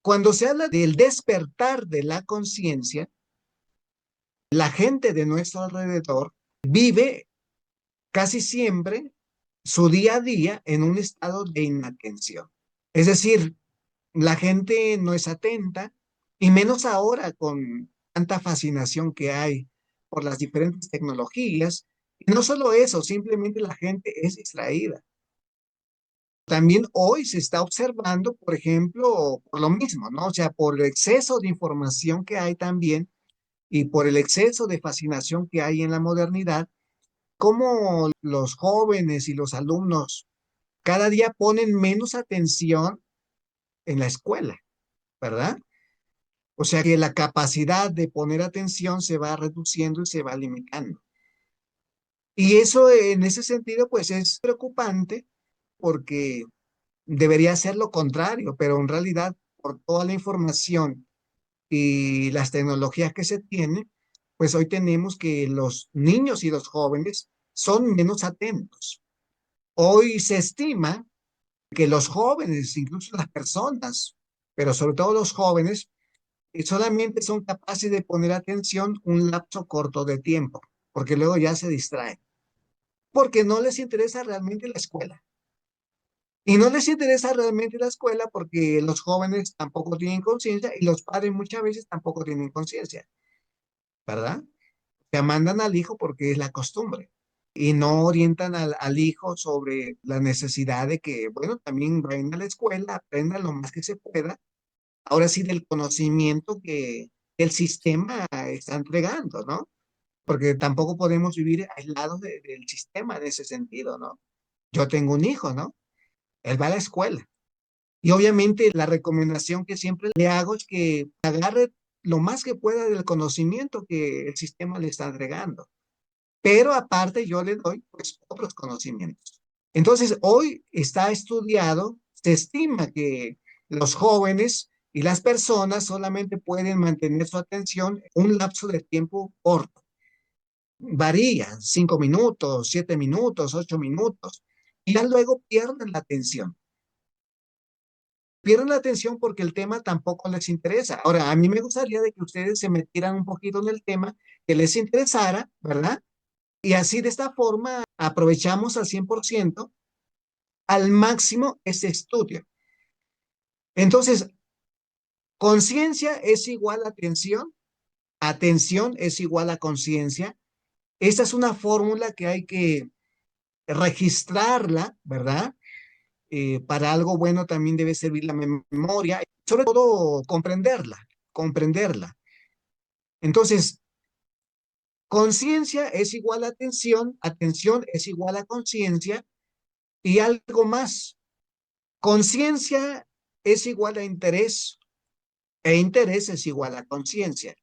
Cuando se habla del despertar de la conciencia, la gente de nuestro alrededor vive casi siempre su día a día en un estado de inatención. Es decir, la gente no es atenta, y menos ahora con tanta fascinación que hay por las diferentes tecnologías. Y no solo eso, simplemente la gente es distraída. También hoy se está observando, por ejemplo, por lo mismo, ¿no? O sea, por el exceso de información que hay también y por el exceso de fascinación que hay en la modernidad, cómo los jóvenes y los alumnos cada día ponen menos atención en la escuela, ¿verdad? O sea que la capacidad de poner atención se va reduciendo y se va limitando. Y eso en ese sentido, pues es preocupante porque debería ser lo contrario, pero en realidad, por toda la información y las tecnologías que se tienen, pues hoy tenemos que los niños y los jóvenes son menos atentos. Hoy se estima que los jóvenes, incluso las personas, pero sobre todo los jóvenes, solamente son capaces de poner atención un lapso corto de tiempo, porque luego ya se distraen, porque no les interesa realmente la escuela. Y no les interesa realmente la escuela porque los jóvenes tampoco tienen conciencia y los padres muchas veces tampoco tienen conciencia, ¿verdad? Se mandan al hijo porque es la costumbre y no orientan al hijo sobre la necesidad de que, bueno, también vayan a la escuela, aprendan lo más que se pueda, ahora sí del conocimiento que el sistema está entregando, ¿no? Porque tampoco podemos vivir aislados del sistema en ese sentido, ¿no? Yo tengo un hijo, ¿no? Él va a la escuela. Y obviamente la recomendación que siempre le hago es que agarre lo más que pueda del conocimiento que el sistema le está entregando. Pero aparte yo le doy pues otros conocimientos. Entonces, hoy está estudiado, se estima que los jóvenes y las personas solamente pueden mantener su atención un lapso de tiempo corto. Varía, 5 minutos, 7 minutos, 8 minutos, y ya luego pierden la atención. Pierden la atención porque el tema tampoco les interesa. Ahora, a mí me gustaría de que ustedes se metieran un poquito en el tema que les interesara, ¿verdad? Y así de esta forma aprovechamos al 100% al máximo ese estudio. Entonces, conciencia es igual a atención, atención es igual a conciencia. Esta es una fórmula que hay que registrarla, ¿verdad? Para algo bueno también debe servir la memoria, sobre todo comprenderla, comprenderla. Entonces, conciencia es igual a atención, atención es igual a conciencia y algo más. Conciencia es igual a interés e interés es igual a conciencia.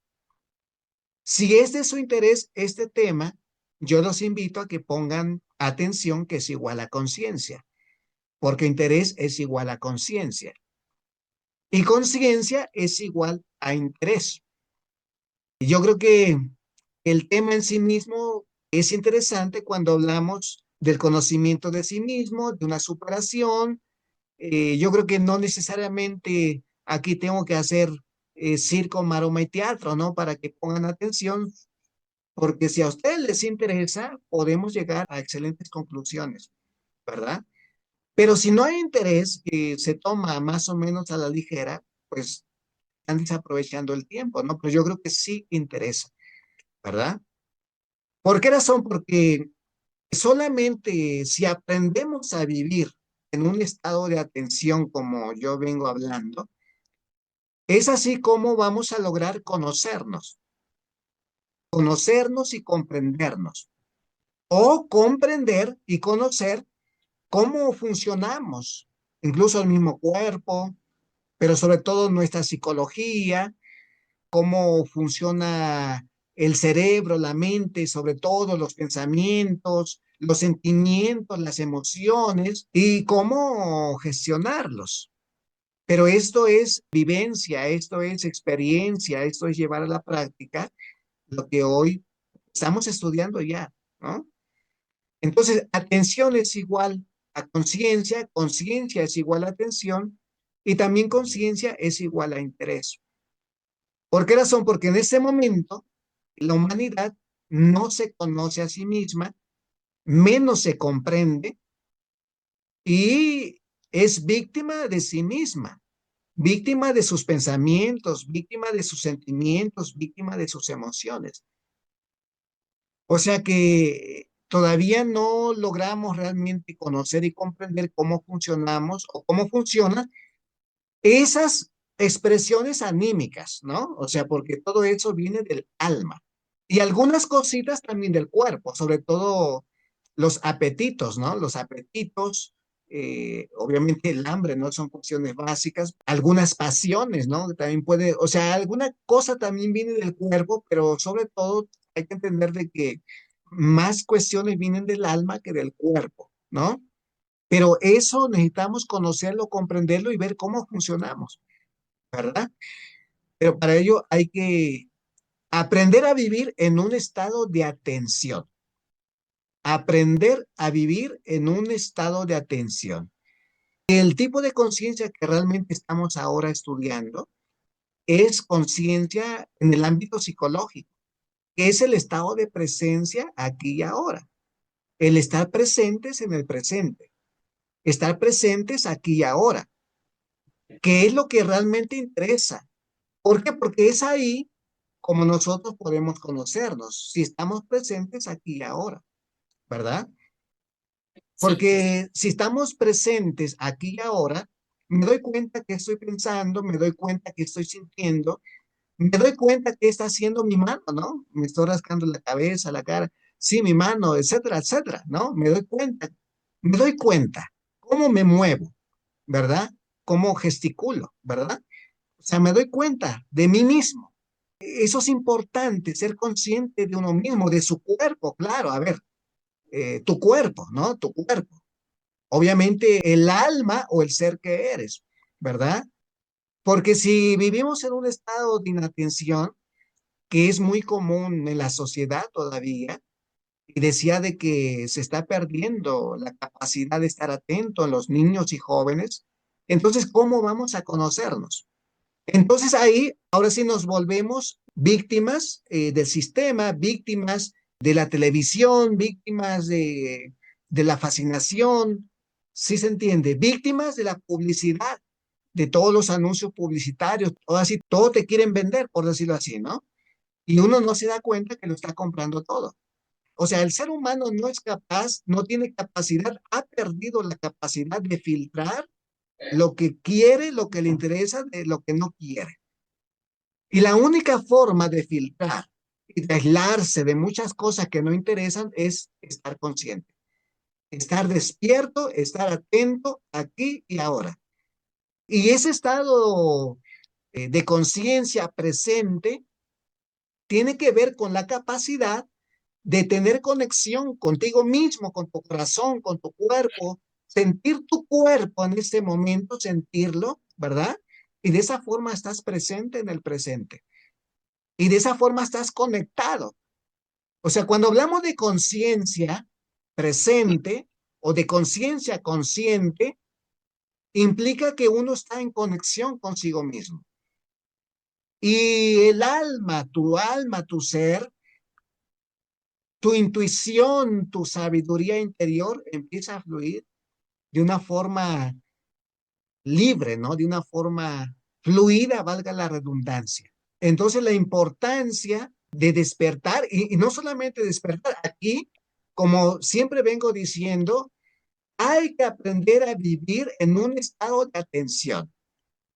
Si es de su interés este tema, yo los invito a que pongan atención que es igual a conciencia, porque interés es igual a conciencia y conciencia es igual a interés. Y yo creo que el tema en sí mismo es interesante cuando hablamos del conocimiento de sí mismo, de una superación. Yo creo que no necesariamente aquí tengo que hacer circo, maroma y teatro, ¿no? Para que pongan atención, porque si a ustedes les interesa, podemos llegar a excelentes conclusiones, ¿verdad? Pero si no hay interés, que se toma más o menos a la ligera, pues están desaprovechando el tiempo, ¿no? Pero yo creo que sí interesa, ¿verdad? ¿Por qué razón? Porque solamente si aprendemos a vivir en un estado de atención como yo vengo hablando, es así como vamos a lograr conocernos, conocernos y comprendernos, o comprender y conocer cómo funcionamos, incluso el mismo cuerpo, pero sobre todo nuestra psicología, cómo funciona el cerebro, la mente, sobre todo los pensamientos, los sentimientos, las emociones y cómo gestionarlos. Pero esto es vivencia, esto es experiencia, esto es llevar a la práctica lo que hoy estamos estudiando ya, ¿no? Entonces, atención es igual a conciencia, conciencia es igual a atención Y también conciencia es igual a interés. ¿Por qué razón? Porque en ese momento la humanidad no se conoce a sí misma, menos se comprende y es víctima de sí misma, víctima de sus pensamientos, víctima de sus sentimientos, víctima de sus emociones. O sea que todavía no logramos realmente conocer y comprender cómo funcionamos o cómo funcionan esas expresiones anímicas, ¿no? O sea, porque todo eso viene del alma. Y algunas cositas también del cuerpo, sobre todo los apetitos, ¿no? Los apetitos, obviamente el hambre, ¿no? Son cuestiones básicas. Algunas pasiones, ¿no? También puede, o sea, alguna cosa también viene del cuerpo, pero sobre todo hay que entender de que más cuestiones vienen del alma que del cuerpo, ¿no? Pero eso necesitamos conocerlo, comprenderlo y ver cómo funcionamos, ¿verdad? Pero para ello hay que aprender a vivir en un estado de atención. Aprender a vivir en un estado de atención. El tipo de conciencia que realmente estamos ahora estudiando es conciencia en el ámbito psicológico, que es el estado de presencia aquí y ahora. El estar presentes en el presente. Estar presentes aquí y ahora. ¿Qué es lo que realmente interesa? ¿Por qué? Porque es ahí como nosotros podemos conocernos, si estamos presentes aquí y ahora, ¿verdad? Sí, Porque si estamos presentes aquí y ahora, me doy cuenta que estoy pensando, me doy cuenta que estoy sintiendo, me doy cuenta que está haciendo mi mano, ¿no? Me estoy rascando la cabeza, la cara, sí, mi mano, etcétera, etcétera, ¿no? Me doy cuenta cómo me muevo, ¿verdad? Cómo gesticulo, ¿verdad? O sea, me doy cuenta de mí mismo. Eso es importante, ser consciente de uno mismo, de su cuerpo, claro, a ver, tu cuerpo, ¿no? Tu cuerpo. Obviamente el alma o el ser que eres, ¿verdad? Porque si vivimos en un estado de inatención, que es muy común en la sociedad todavía, y decía de que se está perdiendo la capacidad de estar atento en los niños y jóvenes, entonces, ¿cómo vamos a conocernos? Entonces ahí, ahora sí nos volvemos víctimas del sistema, víctimas de la televisión, víctimas de la fascinación, ¿sí se entiende? Víctimas de la publicidad, de todos los anuncios publicitarios, todo así, todo te quieren vender, por decirlo así, ¿no? Y uno no se da cuenta que lo está comprando todo. O sea, el ser humano no es capaz, no tiene capacidad, ha perdido la capacidad de filtrar lo que quiere, lo que le interesa, de lo que no quiere. Y la única forma de filtrar y de aislarse de muchas cosas que no interesan es estar consciente, estar despierto, estar atento aquí y ahora. Y ese estado de conciencia presente tiene que ver con la capacidad de tener conexión contigo mismo, con tu corazón, con tu cuerpo, sentir tu cuerpo en este momento, sentirlo, ¿verdad? Y de esa forma estás presente en el presente. Y de esa forma estás conectado. O sea, cuando hablamos de conciencia presente o de conciencia consciente, implica que uno está en conexión consigo mismo. Y alma, tu ser, tu intuición, tu sabiduría interior empieza a fluir de una forma libre, ¿no? De una forma fluida, valga la redundancia. Entonces, la importancia de despertar, y no solamente despertar, aquí, como siempre vengo diciendo, hay que aprender a vivir en un estado de atención,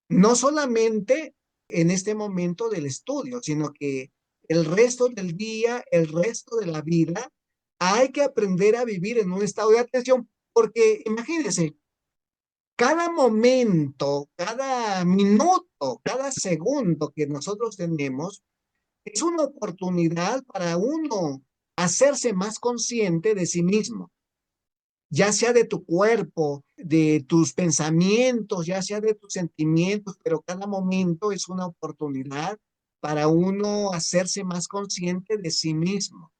no solamente en este momento del estudio, sino que el resto del día, el resto de la vida, hay que aprender a vivir en un estado de atención, porque imagínense, cada momento, cada minuto, cada segundo que nosotros tenemos es una oportunidad para uno hacerse más consciente de sí mismo, ya sea de tu cuerpo, de tus pensamientos, ya sea de tus sentimientos, pero cada momento es una oportunidad para uno hacerse más consciente de sí mismo.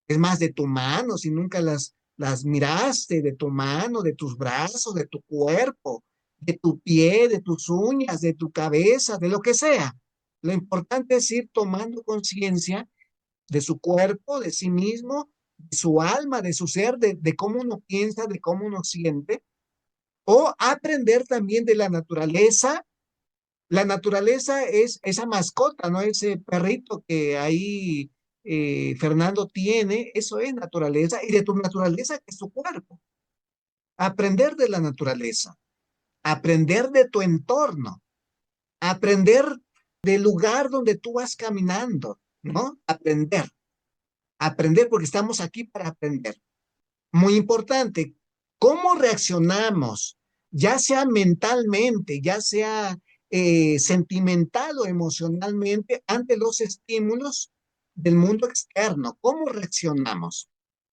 Es más, de tu mano, si nunca las miraste, de tu mano, de tus brazos, de tu cuerpo, de tu pie, de tus uñas, de tu cabeza, de lo que sea. Lo importante es ir tomando conciencia de su cuerpo, de sí mismo, de su alma, de su ser, de cómo uno piensa, de cómo uno siente, o aprender también de la naturaleza. La naturaleza es esa mascota, ¿no? Ese perrito que ahí Fernando tiene, eso es naturaleza, y de tu naturaleza que es tu cuerpo. Aprender de la naturaleza, aprender de tu entorno, aprender del lugar donde tú vas caminando, ¿no? Aprender porque estamos aquí para aprender. Muy importante, ¿cómo reaccionamos? Ya sea mentalmente, ya sea sentimental o emocionalmente ante los estímulos del mundo externo. ¿Cómo reaccionamos?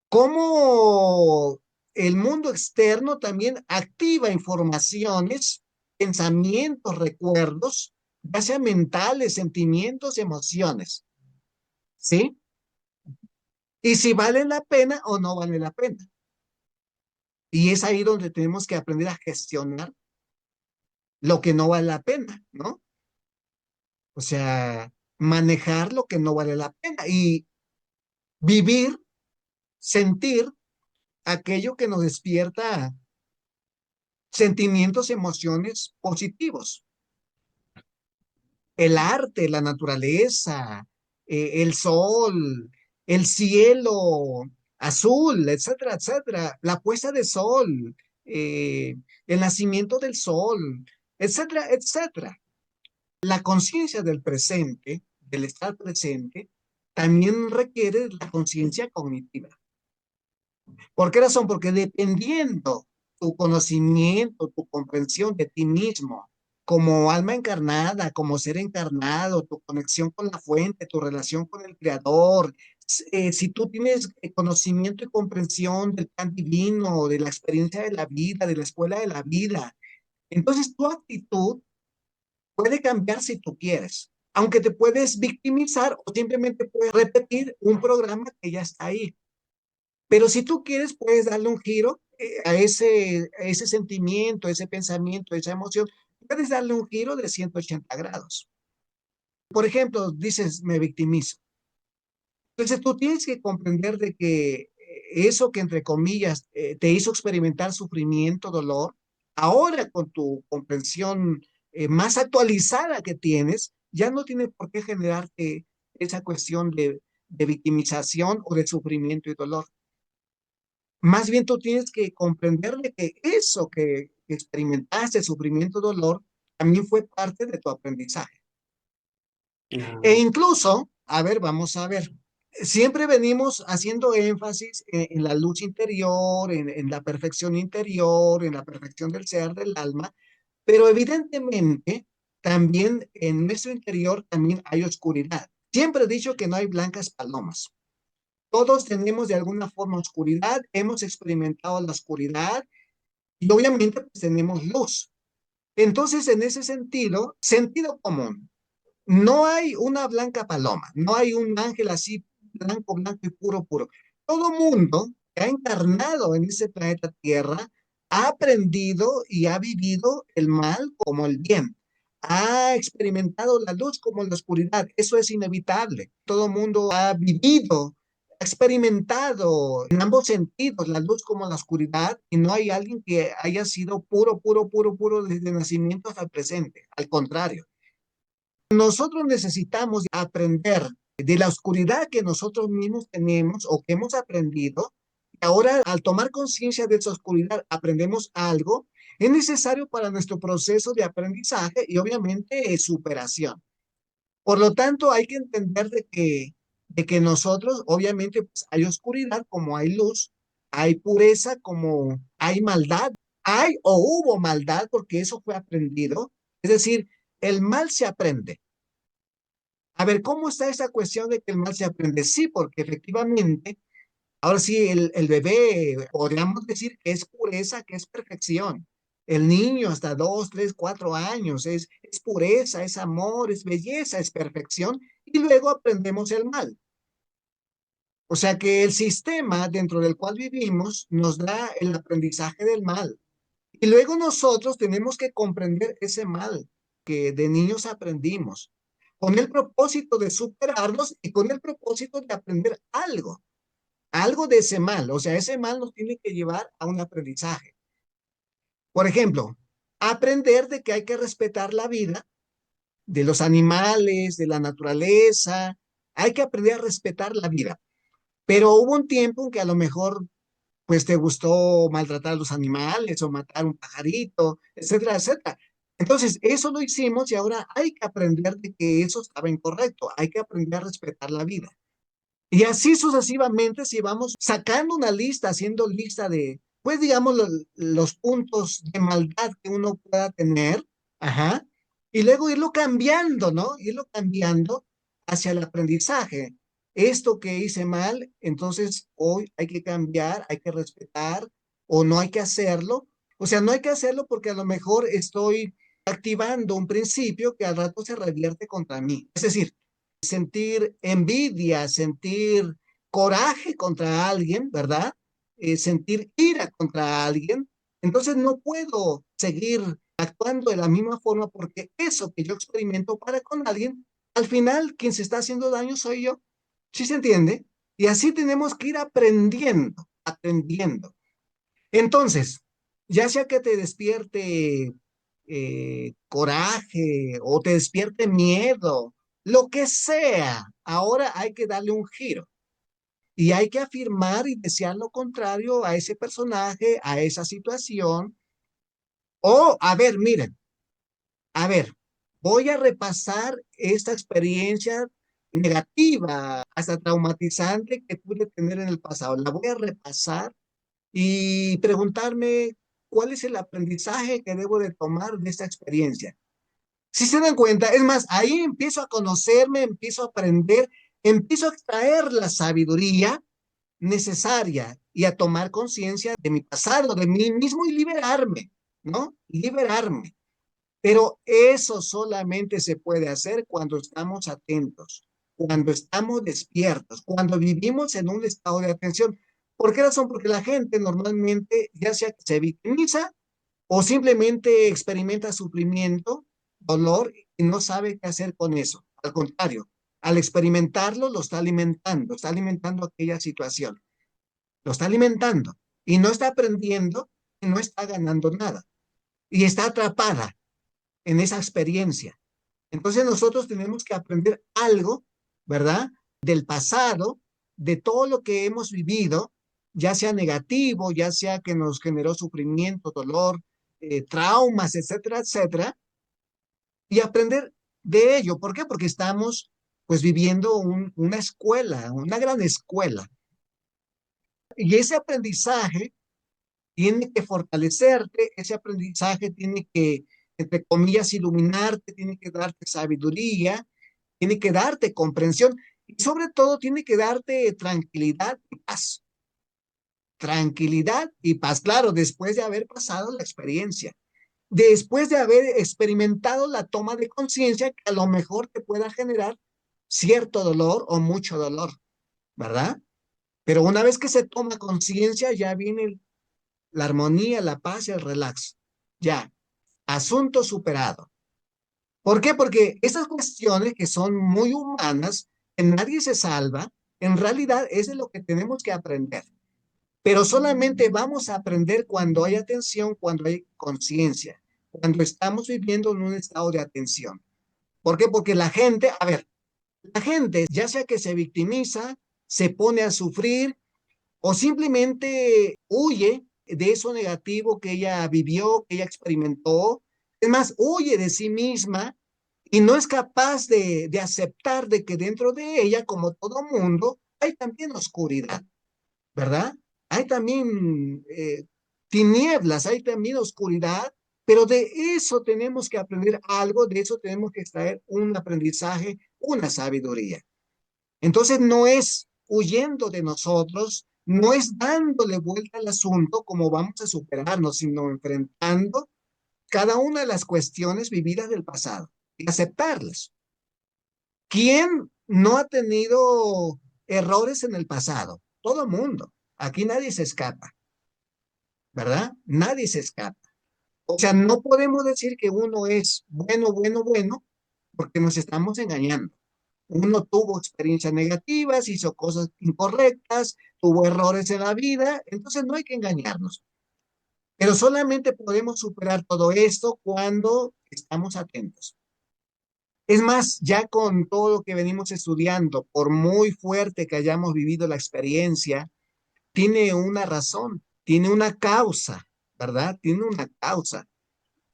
¿Cómo el mundo externo también activa informaciones, pensamientos, recuerdos, ya sean mentales, sentimientos, emociones? ¿Sí? Y si vale la pena o no vale la pena. Y es ahí donde tenemos que aprender a gestionar lo que no vale la pena, ¿no? O sea, manejar lo que no vale la pena y vivir, sentir aquello que nos despierta sentimientos, emociones positivos. El arte, la naturaleza, el sol, el cielo azul, etcétera, etcétera, la puesta de sol, eh, el nacimiento del sol, etcétera, etcétera. La conciencia del presente, del estar presente, también requiere la conciencia cognitiva. ¿Por qué razón? Porque dependiendo tu conocimiento, tu comprensión de ti mismo, como alma encarnada, como ser encarnado, tu conexión con la fuente, tu relación con el creador, si tú tienes conocimiento y comprensión del plan divino, de la experiencia de la vida, de la escuela de la vida, entonces tu actitud puede cambiar si tú quieres, aunque te puedes victimizar o simplemente puedes repetir un programa que ya está ahí. Pero si tú quieres, puedes darle un giro a ese sentimiento, a ese pensamiento, a esa emoción. Puedes darle un giro de 180 grados. Por ejemplo, dices, me victimizo. Entonces tú tienes que comprender de que eso que entre comillas te hizo experimentar sufrimiento, dolor, ahora con tu comprensión más actualizada que tienes, ya no tiene por qué generarte esa cuestión de victimización o de sufrimiento y dolor. Más bien tú tienes que comprender de que eso que experimentaste, sufrimiento, dolor, también fue parte de tu aprendizaje. E Ah, incluso, a ver, vamos a ver, siempre venimos haciendo énfasis en la luz interior, en la perfección interior, en la perfección del ser, del alma, pero evidentemente también en nuestro interior también hay oscuridad. Siempre he dicho que no hay blancas palomas. Todos tenemos de alguna forma oscuridad, hemos experimentado la oscuridad y obviamente pues, tenemos luz. Entonces, en ese sentido, sentido común, no hay una blanca paloma, no hay un ángel así blanco, blanco y puro, puro. Todo mundo que ha encarnado en ese planeta Tierra ha aprendido y ha vivido el mal como el bien. Ha experimentado la luz como la oscuridad. Eso es inevitable. Todo mundo ha vivido, ha experimentado en ambos sentidos, la luz como la oscuridad, y no hay alguien que haya sido puro, puro, puro, puro desde el nacimiento hasta el presente. Al contrario. Nosotros necesitamos aprender de la oscuridad que nosotros mismos tenemos o que hemos aprendido. Y ahora, al tomar conciencia de esa oscuridad, aprendemos algo. Es necesario para nuestro proceso de aprendizaje y obviamente superación. Por lo tanto, hay que entender de que nosotros, obviamente, pues, hay oscuridad como hay luz, hay pureza como hay maldad, hay o hubo maldad porque eso fue aprendido. Es decir, el mal se aprende. A ver, ¿cómo está esa cuestión de que el mal se aprende? Sí, porque efectivamente, ahora sí, el bebé, podríamos decir que es pureza, que es perfección. El niño hasta 2, 3, 4 años es pureza, es amor, es belleza, es perfección, y luego aprendemos el mal. O sea que el sistema dentro del cual vivimos nos da el aprendizaje del mal. Y luego nosotros tenemos que comprender ese mal que de niños aprendimos, con el propósito de superarlos y con el propósito de aprender algo de ese mal. O sea, ese mal nos tiene que llevar a un aprendizaje. Por ejemplo, aprender de que hay que respetar la vida de los animales, de la naturaleza. Hay que aprender a respetar la vida. Pero hubo un tiempo en que a lo mejor pues te gustó maltratar a los animales o matar un pajarito, etcétera, etcétera. Entonces, eso lo hicimos y ahora hay que aprender de que eso estaba incorrecto. Hay que aprender a respetar la vida. Y así sucesivamente, si vamos sacando una lista, haciendo lista de, pues digamos, los puntos de maldad que uno pueda tener, ajá, y luego irlo cambiando, ¿no? Irlo cambiando hacia el aprendizaje. Esto que hice mal, entonces hoy hay que cambiar, hay que respetar o no hay que hacerlo. O sea, no hay que hacerlo porque a lo mejor estoy activando un principio que al rato se revierte contra mí. Es decir, sentir envidia, sentir coraje contra alguien, ¿verdad? Sentir ira contra alguien. Entonces no puedo seguir actuando de la misma forma porque eso que yo experimento para con alguien, al final quien se está haciendo daño soy yo. ¿Sí se entiende? Y así tenemos que ir aprendiendo, aprendiendo. Entonces, ya sea que te despierte coraje o te despierte miedo, lo que sea, ahora hay que darle un giro y hay que afirmar y desear lo contrario a ese personaje, a esa situación. O, a ver, miren, a ver, voy a repasar esta experiencia negativa, hasta traumatizante que pude tener en el pasado. La voy a repasar y preguntarme cuál es el aprendizaje que debo de tomar de esta experiencia. Si se dan cuenta, es más, ahí empiezo a conocerme, empiezo a aprender, empiezo a extraer la sabiduría necesaria y a tomar conciencia de mi pasado, de mí mismo y liberarme, ¿no? Liberarme. Pero eso solamente se puede hacer cuando estamos atentos, cuando estamos despiertos, cuando vivimos en un estado de atención. ¿Por qué razón? Porque la gente normalmente ya sea que se victimiza o simplemente experimenta sufrimiento, dolor y no sabe qué hacer con eso. Al contrario, al experimentarlo lo está alimentando aquella situación, lo está alimentando y no está aprendiendo y no está ganando nada y está atrapada en esa experiencia. Entonces nosotros tenemos que aprender algo, ¿verdad? Del pasado, de todo lo que hemos vivido, ya sea negativo, ya sea que nos generó sufrimiento, dolor, traumas, etcétera, etcétera, y aprender de ello. ¿Por qué? Porque estamos pues viviendo una escuela, una gran escuela. Y ese aprendizaje tiene que fortalecerte, ese aprendizaje tiene que, entre comillas, iluminarte, tiene que darte sabiduría, tiene que darte comprensión y sobre todo tiene que darte tranquilidad y paz. Tranquilidad y paz, claro, después de haber pasado la experiencia, después de haber experimentado la toma de conciencia que a lo mejor te pueda generar cierto dolor o mucho dolor, ¿verdad? Pero una vez que se toma conciencia, ya viene la armonía, la paz y el relax. Ya, asunto superado. ¿Por qué? Porque estas cuestiones que son muy humanas, que nadie se salva, en realidad es de lo que tenemos que aprender. Pero solamente vamos a aprender cuando hay atención, cuando hay conciencia, cuando estamos viviendo en un estado de atención. ¿Por qué? Porque la gente, a ver, la gente, ya sea que se victimiza, se pone a sufrir o simplemente huye de eso negativo que ella vivió, que ella experimentó. Es más, huye de sí misma y no es capaz de aceptar de que dentro de ella, como todo mundo, hay también oscuridad, ¿verdad? Hay también tinieblas, hay también oscuridad, pero de eso tenemos que aprender algo, de eso tenemos que extraer un aprendizaje, una sabiduría. Entonces no es huyendo de nosotros, no es dándole vuelta al asunto como vamos a superarnos, sino enfrentando cada una de las cuestiones vividas del pasado y aceptarlas. ¿Quién no ha tenido errores en el pasado? Todo mundo. Aquí nadie se escapa, ¿verdad? Nadie se escapa. O sea, no podemos decir que uno es bueno, bueno, bueno, porque nos estamos engañando. Uno tuvo experiencias negativas, hizo cosas incorrectas, tuvo errores en la vida, entonces no hay que engañarnos. Pero solamente podemos superar todo esto cuando estamos atentos. Es más, ya con todo lo que venimos estudiando, por muy fuerte que hayamos vivido la experiencia, tiene una razón, tiene una causa, ¿verdad? Tiene una causa.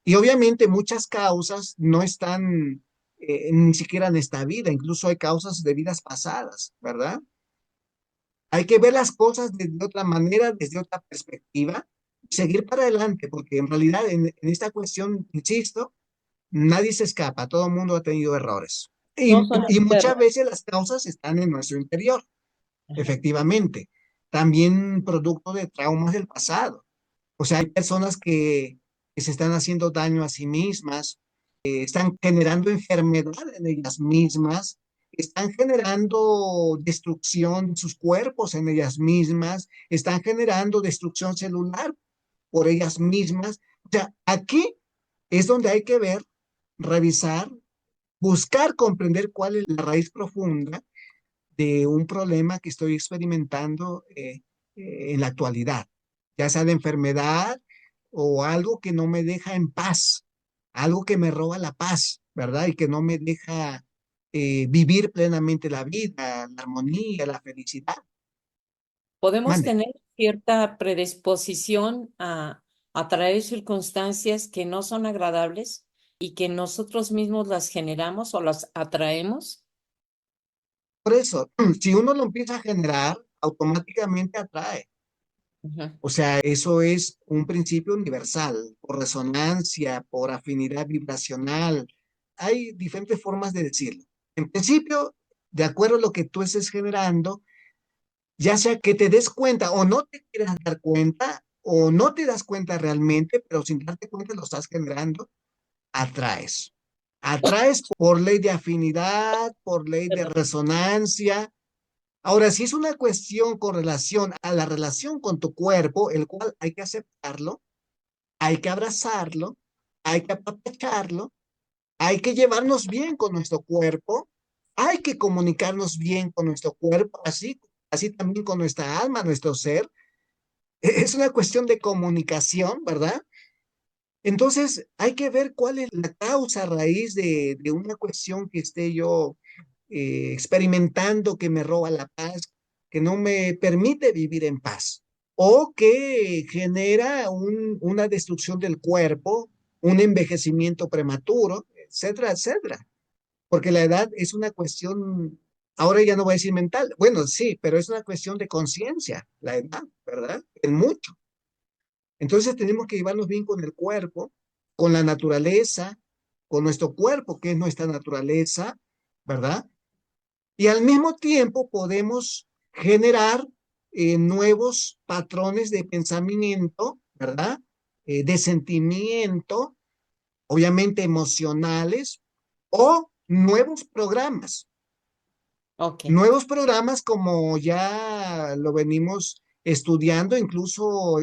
Y obviamente muchas causas no están ni siquiera en esta vida, incluso hay causas de vidas pasadas, ¿verdad? Hay que ver las cosas de otra manera, desde otra perspectiva, y seguir para adelante, porque en realidad en esta cuestión, insisto, nadie se escapa, todo el mundo ha tenido errores. No son Y muchas expertos. veces las causas están en nuestro interior, Ajá. efectivamente. También producto de traumas del pasado. O sea, hay personas que se están haciendo daño a sí mismas, están generando enfermedad en ellas mismas, están generando destrucción de sus cuerpos en ellas mismas, están generando destrucción celular por ellas mismas. O sea, aquí es donde hay que ver, revisar, buscar comprender cuál es la raíz profunda de un problema que estoy experimentando en la actualidad, ya sea de enfermedad o algo que no me deja en paz, algo que me roba la paz, ¿verdad? Y que no me deja vivir plenamente la vida, la armonía, la felicidad. Podemos Mande. tener cierta predisposición a atraer circunstancias que no son agradables y que nosotros mismos las generamos o las atraemos. Por eso, si uno lo empieza a generar, automáticamente atrae. Ujú. O sea, eso es un principio universal, por resonancia, por afinidad vibracional. Hay diferentes formas de decirlo. En principio, de acuerdo a lo que tú estés generando, ya sea que te des cuenta o no te quieras dar cuenta, o no te das cuenta realmente, pero sin darte cuenta lo estás generando, atraes. Atraes por ley de afinidad, por ley de Perdón. resonancia. Ahora, si es una cuestión con relación a la relación con tu cuerpo, el cual hay que aceptarlo, hay que abrazarlo, hay que apapacharlo, hay que llevarnos bien con nuestro cuerpo, hay que comunicarnos bien con nuestro cuerpo, así también con nuestra alma, nuestro ser. Es una cuestión de comunicación, ¿verdad? Entonces, hay que ver cuál es la causa raíz de una cuestión que esté yo experimentando que me roba la paz, que no me permite vivir en paz, o que genera una destrucción del cuerpo, un envejecimiento prematuro, etcétera, etcétera. Porque la edad es una cuestión, ahora ya no voy a decir mental, bueno, sí, pero es una cuestión de conciencia, la edad, ¿verdad? En mucho. Entonces tenemos que llevarnos bien con el cuerpo, con la naturaleza, con nuestro cuerpo, que es nuestra naturaleza, ¿verdad? Y al mismo tiempo podemos generar nuevos patrones de pensamiento, ¿verdad? De sentimiento, obviamente emocionales, o Ok. nuevos programas como ya lo venimos estudiando, incluso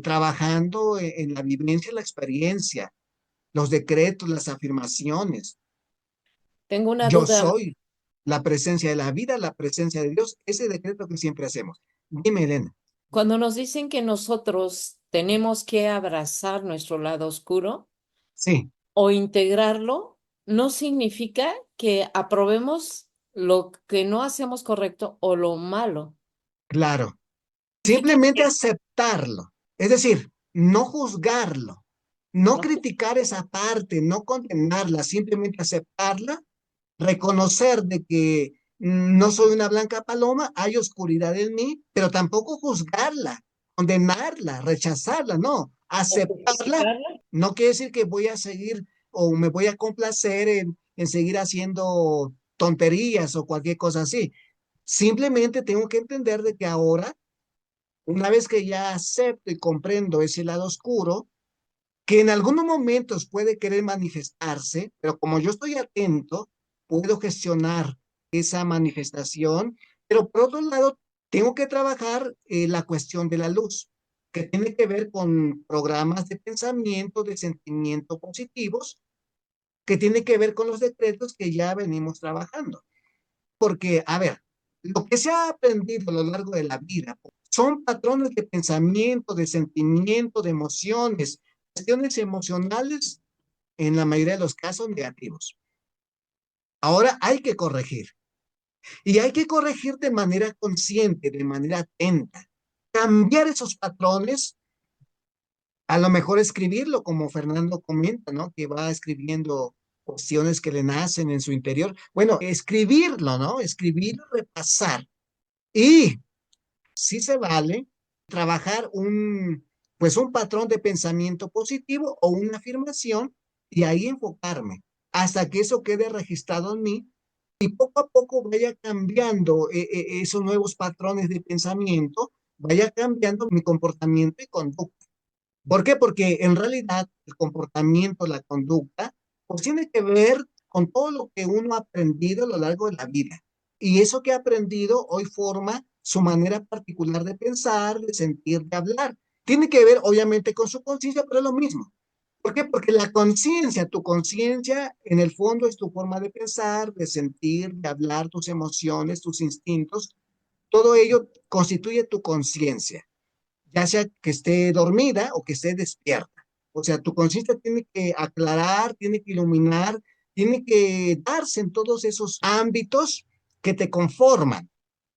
trabajando en la vivencia, la experiencia, los decretos, las afirmaciones. Tengo una Yo duda. soy la presencia de la vida, la presencia de Dios, ese decreto que siempre hacemos. Dime, Elena. Cuando nos dicen que nosotros tenemos que abrazar nuestro lado oscuro Sí, o integrarlo, no significa que aprobemos lo que no hacemos correcto o lo malo. claro. Significa Simplemente que aceptarlo, es decir, no juzgarlo, no no. criticar esa parte, no condenarla, simplemente aceptarla, reconocer de que no soy una blanca paloma, hay oscuridad en mí, pero tampoco juzgarla, condenarla, rechazarla, no, O aceptarla justificarla. no quiere decir que voy a seguir o me voy a complacer en seguir haciendo tonterías o cualquier cosa así. Simplemente tengo que entender de que ahora, una vez que ya acepto y comprendo ese lado oscuro, que en algunos momentos puede querer manifestarse, pero como yo estoy atento, puedo gestionar esa manifestación, pero por otro lado, tengo que trabajar la cuestión de la luz. que tiene que ver con programas de pensamiento, de sentimiento positivos, que tiene que ver con los decretos que ya venimos trabajando. Porque, a ver, lo que se ha aprendido a lo largo de la vida son patrones de pensamiento, de sentimiento, de emociones, cuestiones emocionales, en la mayoría de los casos negativos. Ahora hay que corregir. Y hay que corregir de manera consciente, de manera atenta. Cambiar esos patrones, a lo mejor escribirlo, como Fernando comenta, ¿no? Que va escribiendo cuestiones que le nacen en su interior. Bueno, escribirlo, ¿no? Escribirlo, repasar. Y sí se vale trabajar pues un patrón de pensamiento positivo o una afirmación y ahí enfocarme hasta que eso quede registrado en mí y poco a poco vaya cambiando esos nuevos patrones de pensamiento, vaya cambiando mi comportamiento y conducta. ¿Por qué? Porque en realidad el comportamiento, la conducta, pues tiene que ver con todo lo que uno ha aprendido a lo largo de la vida. Y eso que ha aprendido hoy forma su manera particular de pensar, de sentir, de hablar. Tiene que ver obviamente con su conciencia, pero es lo mismo. ¿Por qué? Porque la conciencia, tu conciencia en el fondo es tu forma de pensar, de sentir, de hablar, tus emociones, tus instintos. Todo ello constituye tu conciencia, ya sea que esté dormida o que esté despierta. O sea, tu conciencia tiene que aclarar, tiene que iluminar, tiene que darse en todos esos ámbitos que te conforman.